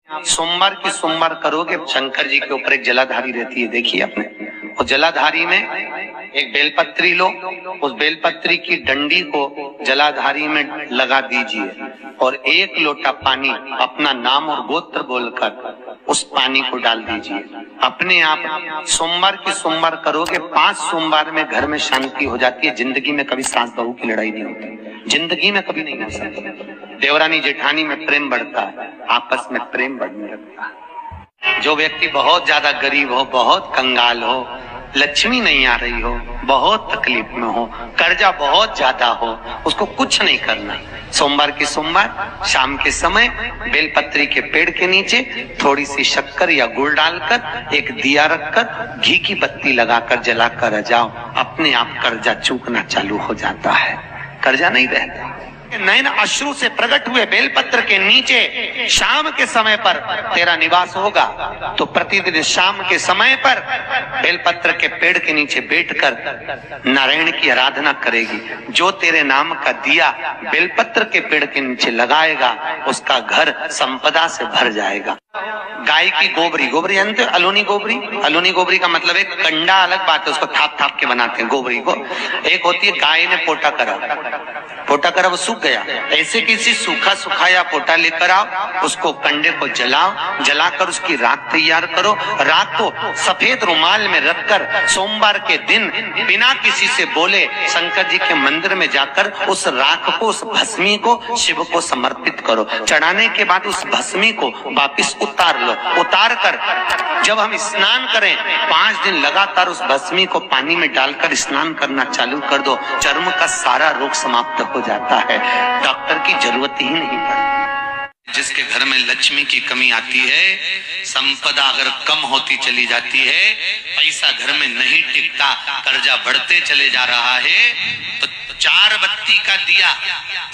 सोमवार की सोमवार करोगे, शंकर जी के ऊपर एक जलाधारी रहती है, देखिए आपने। वो जलाधारी में एक बेलपत्री लो, उस बेलपत्री की डंडी को जलाधारी में लगा दीजिए और एक लोटा पानी अपना नाम और गोत्र बोलकर उस पानी को डाल दीजिए। अपने आप सोमवार की सोमवार करोगे, 5 सोमवार में घर में शांति हो जाती है। जिंदगी में कभी सास बहू की लड़ाई नहीं होती, जिंदगी में कभी नहीं हो सकती। देवरानी जेठानी में प्रेम बढ़ता है, आपस में प्रेम बढ़ने लगता है। जो व्यक्ति बहुत ज्यादा गरीब हो, बहुत कंगाल हो, लक्ष्मी नहीं आ रही हो, बहुत तकलीफ में हो, कर्जा बहुत ज्यादा हो, उसको कुछ नहीं करना। सोमवार की सोमवार शाम के समय बेलपत्री के पेड़ के नीचे थोड़ी सी शक्कर या गुड़ डालकर एक दिया रखकर घी की बत्ती लगाकर जलाकर जाओ, अपने आप कर्जा चूकना चालू हो जाता है, कर्जा नहीं रहता। नयन अश्रु से प्रकट हुए बेलपत्र के नीचे शाम के समय पर तेरा निवास होगा, तो प्रतिदिन शाम के समय पर बेलपत्र के पेड़ के नीचे बैठकर नारायण की आराधना करेगी। जो तेरे नाम का दिया बेलपत्र के पेड़ के नीचे लगाएगा, उसका घर संपदा से भर जाएगा। गाय की गोबरी, गोबरी जानते हो, अलोनी गोबरी। अलोनी गोबरी का मतलब एक कंडा अलग बात है, उसको थाप थाप के बनाते हैं गोबरी को। एक होती है गाय ने पोटा करा, पोटा करा वो सूख गया, ऐसे किसी सूखा सुखाया पोटा लेकर आओ, उसको कंडे को जलाओ, जलाकर उसकी राख तैयार करो। राख को सफेद रुमाल में रखकर सोमवार के दिन बिना किसी से बोले शंकर जी के मंदिर में जाकर उस राख को, उस भस्मी को शिव को समर्पित करो। चढ़ाने के बाद उस भस्मी को वापिस उतार लो। उतार कर जब हम स्नान करें, 5 दिन लगातार उस भस्मी को पानी में डालकर स्नान करना चालू कर दो, चर्म का सारा रोग समाप्त हो जाता है, डॉक्टर की जरूरत ही नहीं पड़ती। जिसके घर में लक्ष्मी की कमी आती है, संपदा अगर कम होती चली जाती है, पैसा घर में नहीं टिकता, कर्जा बढ़ते चले जा रहा है, तो 4 बत्ती का दिया,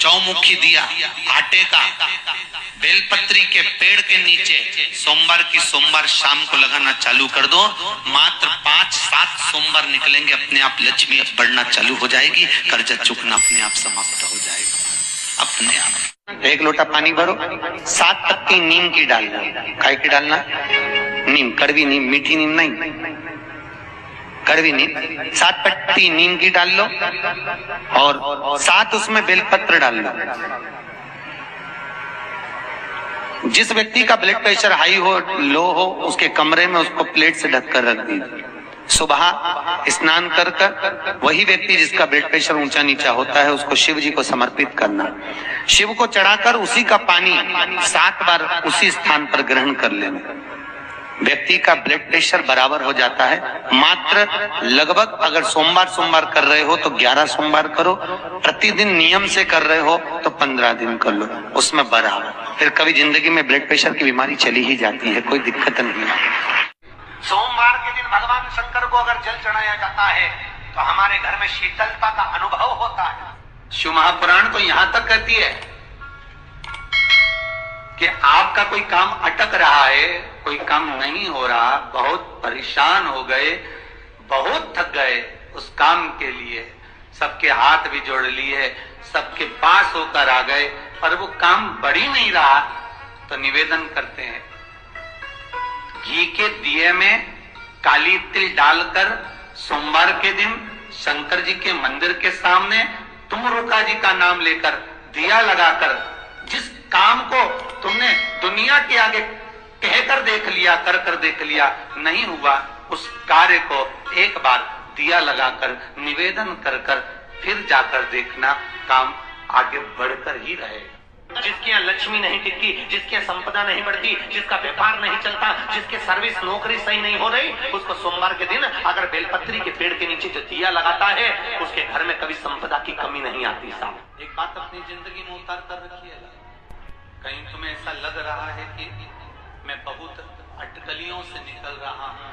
चौमुखी दिया आटे का बेलपत्री के पेड़ के नीचे सोमवार की सोमवार शाम को लगाना चालू कर दो। मात्र 5-7 सोमवार निकलेंगे, अपने आप लक्ष्मी बढ़ना चालू हो जाएगी, कर्जा चुकना अपने आप समाप्त हो जाएगा अपने आप। 1 लोटा पानी भरो, 7 पत्ती नीम की डालना। काय की डालना? नीम, कड़वी नीम, मीठी नीम नहीं, कड़वी नीम। 7 पत्ती नीम की डाल लो और 7 उसमें बेलपत्र डाल लो। जिस व्यक्ति का ब्लड प्रेशर हाई हो, लो हो, उसके कमरे में उसको प्लेट से ढककर रख दीजिए। सुबह स्नान कर कर वही व्यक्ति जिसका ब्लड प्रेशर ऊंचा नीचा होता है, उसको शिव जी को समर्पित करना। शिव को चढ़ाकर उसी का पानी 7 बार उसी स्थान पर ग्रहण कर लेना। व्यक्ति का ब्लड प्रेशर बराबर हो जाता है। मात्र लगभग अगर सोमवार कर रहे हो तो 11 सोमवार करो, प्रतिदिन नियम से कर रहे हो तो 15 दिन कर लो, उसमें बराबर। फिर कभी जिंदगी में ब्लड प्रेशर की बीमारी चली ही जाती है, कोई दिक्कत नहीं है। सोमवार के दिन भगवान शंकर को अगर जल चढ़ाया जाता है तो हमारे घर में शीतलता का अनुभव होता है। शिव महापुराण तो यहां तक कहती है कि आपका कोई काम अटक रहा है, कोई काम नहीं हो रहा, बहुत परेशान हो गए, बहुत थक गए, उस काम के लिए सबके हाथ भी जोड़ लिए, सबके पास होकर आ गए, पर वो काम बढ़ ही नहीं रहा, तो निवेदन करते हैं घी के दिए में काली तिल डालकर सोमवार के दिन शंकर जी के मंदिर के सामने तुम रुका जी का नाम लेकर दिया लगाकर, जिस काम को तुमने दुनिया के आगे कहकर देख लिया, कर देख लिया, नहीं हुआ, उस कार्य को एक बार दिया लगाकर निवेदन कर फिर जाकर देखना, काम आगे बढ़कर ही रहेगा। जिसके यहाँ लक्ष्मी नहीं टिकती, जिसके यहाँ संपदा नहीं बढ़ती, जिसका व्यापार नहीं चलता, जिसके सर्विस नौकरी सही नहीं हो रही, उसको सोमवार के दिन अगर बेलपत्री के पेड़ के नीचे जो दिया लगाता है, उसके घर में कभी संपदा की कमी नहीं आती। साहब एक बात अपनी जिंदगी में उतार कर रखिएगा। कहीं तुम्हें ऐसा लग रहा है कि मैं बहुत अटकलियों से निकल रहा हूँ,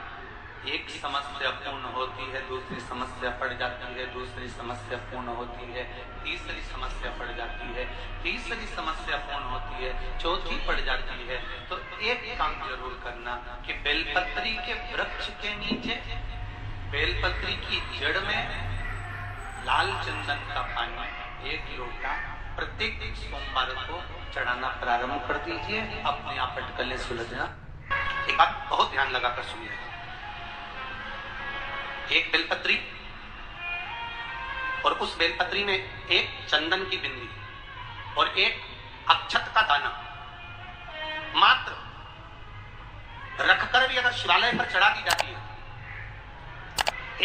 एक समस्या पूर्ण होती है, दूसरी समस्या पड़ जाती है, दूसरी समस्या पूर्ण होती है, तीसरी समस्या पड़ जाती है, तीसरी समस्या पूर्ण होती है, चौथी पड़ जाती है, तो एक काम जरूर करना कि बेलपत्री के वृक्ष के नीचे बेलपत्री की जड़ में लाल चंदन का पानी 1 लोटा प्रत्येक सोमवार को चढ़ाना प्रारंभ कर दीजिए, अपने आप अटकलें सुलझना। एक बात बहुत ध्यान लगाकर सुनिएगा, एक बेलपत्री और उस बेलपत्री में एक चंदन की बिंदी और एक अक्षत का दाना मात्र रखकर भी अगर शिवालय पर चढ़ा दी जाती है,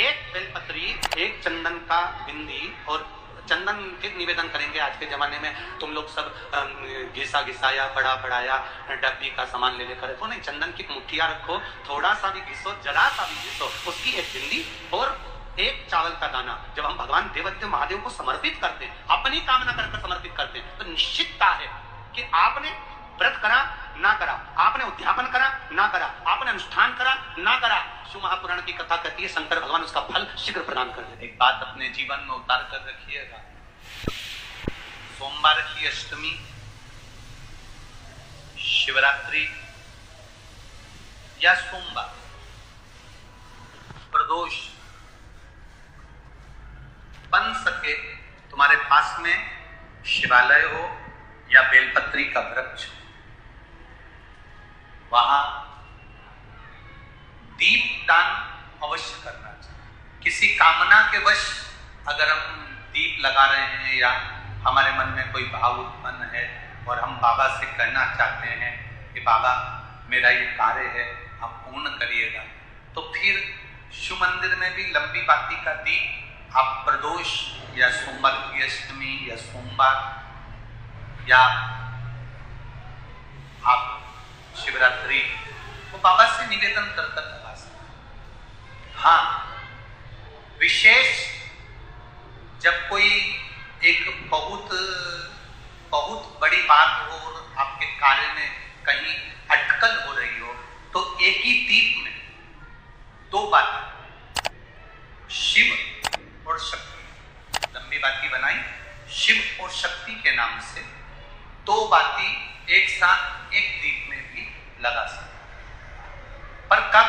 एक बेलपत्री, एक चंदन का बिंदी, और चंदन के निवेदन करेंगे। आज के जमाने में तुम लोग सब घिसा घिसाया, बड़ा बढ़ाया, डब्बी का सामान ले लेकर रखो, नहीं, चंदन की मुठ्ठियां रखो, थोड़ा सा भी घिसो, जरा सा भी घिसो, उसकी एक बिंदी और एक चावल का दाना जब हम भगवान देवादिदेव महादेव को समर्पित करते हैं, अपनी कामना कर समर्पित करते हैं, तो निश्चितता है कि आपने व्रत करा ना करा, आपने उद्यापन करा ना करा, आपने अनुष्ठान करा ना करा, शिव महापुराण की कथा कहती है शंकर भगवान उसका फल शीघ्र प्रदान कर देते। एक बात अपने जीवन में उतार कर रखिएगा, सोमवार की अष्टमी, शिवरात्रि या सोमवार, प्रदोष बन सके तुम्हारे पास में शिवालय हो या बेलपत्री का वृक्ष, वहां दीपदान अवश्य करना चाहिए। किसी कामना के वश अगर हम दीप लगा रहे हैं या हमारे मन में कोई भाव उत्पन्न है और हम बाबा से कहना चाहते हैं कि बाबा मेरा ये कार्य है, आप पूर्ण करिएगा, तो फिर शिव मंदिर में भी लंबी बाती का दीप आप प्रदोष या सोमवार की अष्टमी या सोमवार या आप शिवरात्रि वो बाबा से निवेदन कर लगा सकते। हाँ, विशेष जब कोई एक बहुत बड़ी बात हो और आपके कार्य में कहीं अटकल हो रही हो, तो एक ही दीप में दो बातें, शिव और शक्ति, लंबी बाती बनाई, शिव और शक्ति के नाम से दो बाती एक साथ एक दीप में भी लगा सकते। पर कब?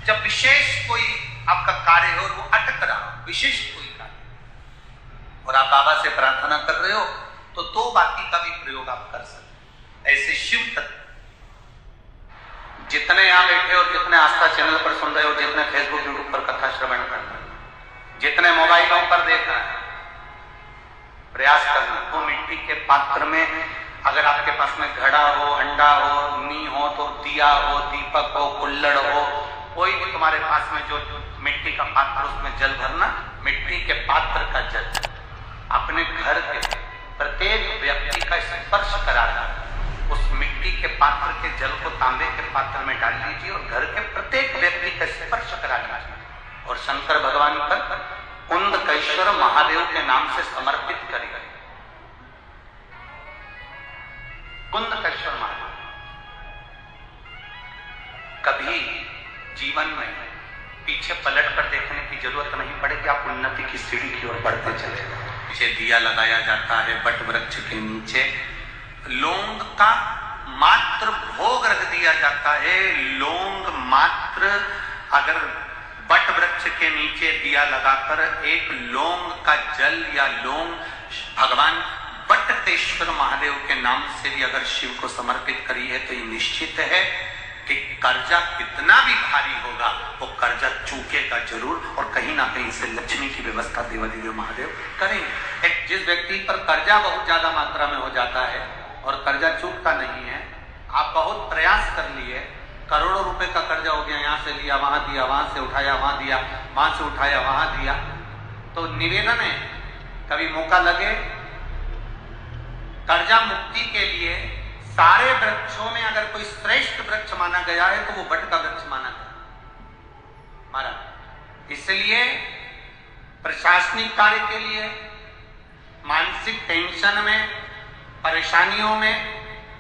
जब विशेष कोई आपका कार्य हो और वो अटक रहा हो, विशेष कोई कार्य, और आप बाबा से प्रार्थना कर रहे हो, तो दो बाती का भी प्रयोग आप कर सकते। ऐसे शिव तत्व जितने यहां बैठे हो, जितने आस्था चैनल पर सुन रहे हो, जितने फेसबुक यूट्यूब पर कथा श्रवण कर रहे हो, जितने मोबाइलों पर देख रहे हैं, प्रयास करना वो मिट्टी के पात्र में, अगर आपके पास में घड़ा हो, अंडा हो, नी हो, तो दिया हो, दीपक हो, कुल्लड़ हो, कोई भी तुम्हारे पास में जो मिट्टी का पात्र, उसमें जल भरना, मिट्टी के पात्र का जल अपने घर के प्रत्येक व्यक्ति का स्पर्श कराना, उस मिट्टी के पात्र के जल को तांबे के पात्र में डाल लीजिए और घर के प्रत्येक व्यक्ति का स्पर्श करा लीजिए और शंकर भगवान पर कुंदकेश्वर महादेव के नाम से समर्पित करिए। कुंदकेश्वर महादेव, कभी जीवन में पीछे पलट कर देखने की जरूरत नहीं पड़ेगी, आप उन्नति की सीढ़ी की ओर बढ़ते चले। पीछे दिया लगाया जाता है बट वृक्ष के नीचे, लौंग का मात्र भोग रख दिया जाता है। लौंग मात्र, अगर बट वृक्ष के नीचे दिया लगाकर एक लौंग का जल या लौंग भगवान बटकेश्वर महादेव के नाम से भी अगर शिव को समर्पित करी है, तो ये निश्चित है कि कर्जा कितना भी भारी होगा, वो कर्जा चूकेगा जरूर, और कहीं ना कहीं से लक्ष्मी की व्यवस्था देवादिदेव महादेव करेंगे। एक जिस व्यक्ति पर कर्जा बहुत ज्यादा मात्रा में हो जाता है और कर्जा चूकता नहीं है, आप बहुत प्रयास कर लिए, करोड़ों रुपए का कर्जा हो गया, यहाँ से लिया वहां दिया, वहां से उठाया वहां दिया, वहां से उठाया वहां दिया, तो निवेदन है कभी मौका लगे कर्जा मुक्ति के लिए, सारे वृक्षों में अगर कोई श्रेष्ठ वृक्ष माना गया है तो वो बट का वृक्ष माना गया महाराज। इसलिए प्रशासनिक कार्य के लिए, मानसिक टेंशन में, परेशानियों में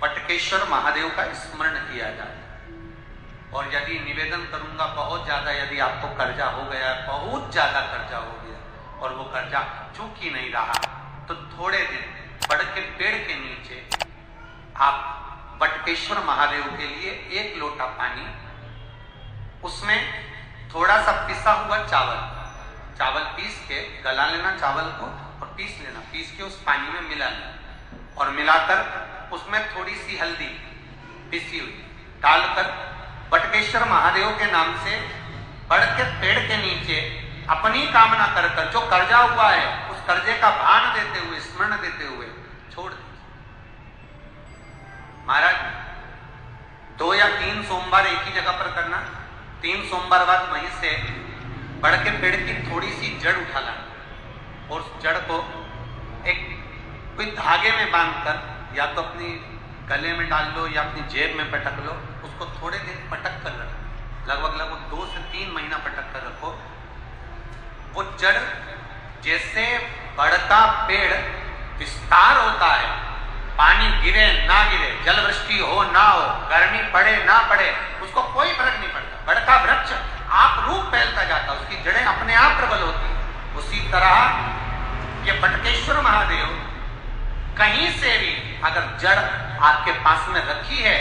बटकेश्वर महादेव का स्मरण किया जाए। और यदि निवेदन करूंगा बहुत ज्यादा, यदि आपको कर्जा हो गया, बहुत ज्यादा कर्जा हो गया और वो कर्जा चूक ही नहीं रहा, तो थोड़े दिन बड़ के पेड़ के नीचे आप बटकेश्वर महादेव के लिए एक लोटा पानी, उसमें थोड़ा सा पिसा हुआ चावल पीस के गला लेना चावल को और पीस लेना, पीस के उस पानी में मिला लेना, और मिलाकर उसमें थोड़ी सी हल्दी पिसी हुई डालकर बटकेश्वर महादेव के नाम से बड़ के पेड़ के नीचे अपनी कामना कर कर जो कर्जा हुआ है उस कर्जे का भान देते हुए, स्मरण देते हुए छोड़ दीजिए। महाराज 2 या 3 सोमवार एक ही जगह पर करना, 3 सोमवार बाद वहीं से बड़ के पेड़ की थोड़ी सी जड़ उठा लाना और उस जड़ को एक कोई धागे में बांधकर या तो अपनी गले में डाल लो या अपनी जेब में पटक लो, उसको थोड़े दिन पटक कर रखो, लगभग 2 से 3 महीना पटक कर रखो। वो जड़ जैसे बड़ का पेड़ विस्तार होता है, पानी गिरे ना गिरे, जल वृष्टि हो ना हो, गर्मी पड़े ना पड़े, उसको कोई फर्क नहीं पड़ता। बड़ का वृक्ष आप रूप फैलता जाता, उसकी जड़ें अपने आप प्रबल होती। उसी तरह ये बटकेश्वर महादेव कहीं से भी अगर जड़ आपके पास में रखी है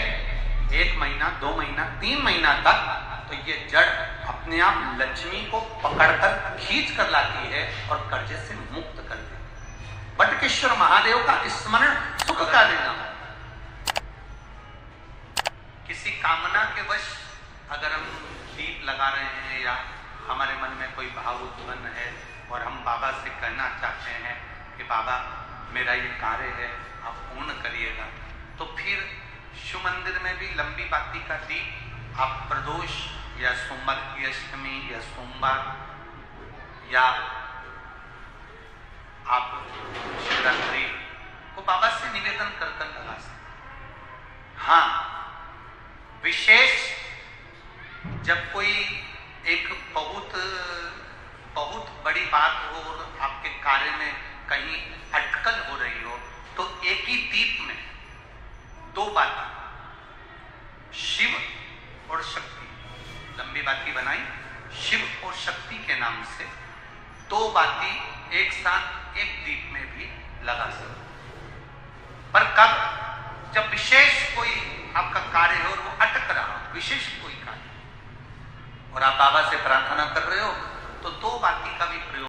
1 महीना, 2 महीना, 3 महीना तक, तो ये जड़ अपने आप लक्ष्मी को पकड़कर खींच कर लाती है और कर्जे से मुक्त कर देती है। बटकेश्वर महादेव का स्मरण सुख का देना। किसी कामना के वश अगर हम दीप लगा रहे हैं या हमारे मन में कोई भाव उत्पन्न है और हम बाबा से कहना चाहते हैं कि बाबा मेरा ये कार्य है आप पूर्ण करिएगा, तो फिर शिव मंदिर में भी लंबी बाती का दीप आप प्रदोष या सोमवार की अष्टमी या सोमवार या आप शिवरात्रि को बाबा से निवेदन कर कर लगा सकते। हाँ, विशेष जब कोई एक बहुत बड़ी बात हो और आपके कार्य में कहीं अटकल हो रही हो, तो एक ही दीप में 2 बाती, शिव और शक्ति, लंबी बाती बनाई, शिव और शक्ति के नाम से 2 बाती एक साथ एक दीप में भी लगा सकते। पर कब? जब विशेष कोई आपका कार्य हो और वो अटक रहा हो, विशेष कोई कार्य, और आप बाबा से प्रार्थना कर रहे हो, तो 2 बाती का भी प्रयोग